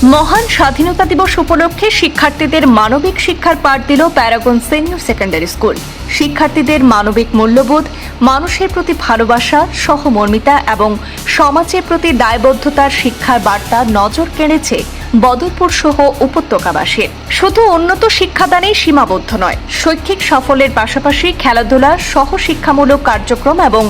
মহান স্বাধীনতা দিবস উপলক্ষে শিক্ষার্থীদের মানবিক শিক্ষার পাঠ দিল প্যারাগন সিনিয়র সেকেন্ডারি স্কুল। শিক্ষার্থীদের মানবিক মূল্যবোধ, মানুষের প্রতি ভালোবাসা, সহমর্মিতা এবং সমাজের প্রতি দায়বদ্ধতার শিক্ষার বার্তা নজর কেড়েছে বদরপুর সহ উপত্যকাবাসীর। শুধু উন্নত শিক্ষাদানেই সীমাবদ্ধ নয়, শৈক্ষিক সাফল্যের পাশাপাশি খেলাধুলা, সহশিক্ষামূলক কার্যক্রম এবং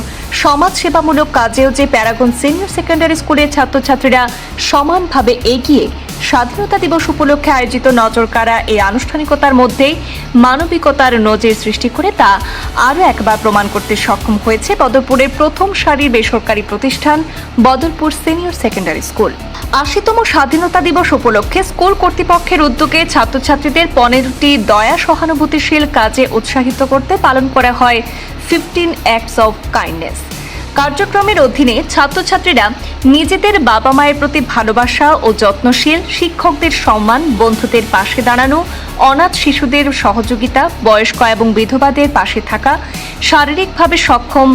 সমাজসেবামূলক কাজেও যে প্যারাগন সিনিয়র সেকেন্ডারি স্কুলের ছাত্রছাত্রীরা সমানভাবে এগিয়ে, স্বাধীনতা দিবস উপলক্ষে আয়োজিত নজরকাড়া এই আনুষ্ঠানিকতার মধ্যেই মানবিকতার নজির সৃষ্টি করে তা আরও একবার প্রমাণ করতে সক্ষম হয়েছে বদরপুরের প্রথম সারির বেসরকারি প্রতিষ্ঠান বদরপুর সিনিয়র সেকেন্ডারি স্কুল। ৮০তম স্বাধীনতা দিবস উপলক্ষে স্কুল কর্তৃপক্ষের উদ্যোগে ছাত্রছাত্রীদের ১৫টি দয়া সহানুভূতিশীল কাজে উৎসাহিত করতে পালন করা হয় 15 অ্যাক্টস অফ কাইন্ডনেস কার্যক্রমের অধীনে ছাত্রছাত্রীরা নিজেদের বাবা মায়ের প্রতি ভালোবাসা ও যত্নশীল, শিক্ষকদের সম্মান, বন্ধুদের পাশে দাঁড়ানো, অনাথ শিশুদের সহযোগিতা, বয়স্ক এবং বিধবাদের পাশে থাকা, শারীরিকভাবে সক্ষম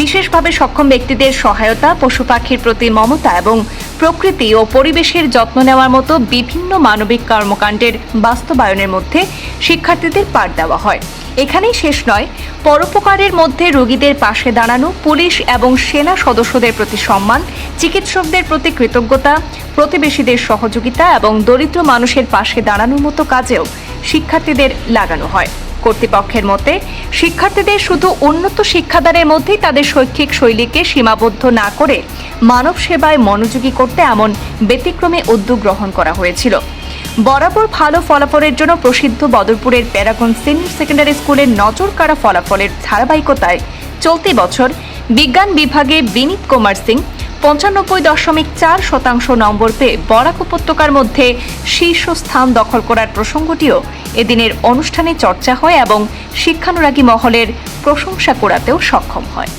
বিশেষভাবে সক্ষম ব্যক্তিদের সহায়তা, পশু পাখির প্রতি মমতা এবং প্রকৃতি ও পরিবেশের যত্ন নেওয়ার মতো বিভিন্ন মানবিক কর্মকাণ্ডের বাস্তবায়নের মধ্যে শিক্ষার্থীদের পাঠ দেওয়া হয়। এখানেই শেষ নয়, পরোপকারের মধ্যে রোগীদের পাশে দাঁড়ানো, পুলিশ এবং সেনা সদস্যদের প্রতি সম্মান, চিকিৎসকদের প্রতি কৃতজ্ঞতা, প্রতিবেশীদের সহযোগিতা এবং দরিদ্র মানুষের পাশে দাঁড়ানোর মতো কাজেও শিক্ষার্থীদের লাগানো হয়। কর্তৃপক্ষের মতে, শিক্ষার্থীদের শুধু উন্নত শিক্ষাদানের মধ্যেই তাদের শৈক্ষিক শৈলীকে সীমাবদ্ধ না করে মানব সেবায় মনোযোগী করতে এমন ব্যতিক্রমী উদ্যোগ গ্রহণ করা হয়েছিল। বরাবর ভালো ফলাফলের জন্য প্রসিদ্ধ বদরপুরের প্যারাগন সিনিয়র সেকেন্ডারি স্কুলের নজরকাড়া ফলাফলের ধারাবাহিকতায় চলতি বছর বিজ্ঞান বিভাগে বিনীত কুমার সিং 95.4% নম্বর পেয়ে বরাক উপত্যকার মধ্যে শীর্ষস্থান দখল করার প্রসঙ্গটিও এদিনের অনুষ্ঠানে চর্চা হয় এবং শিক্ষানুরাগী মহলের প্রশংসা করাতেও সক্ষম হয়।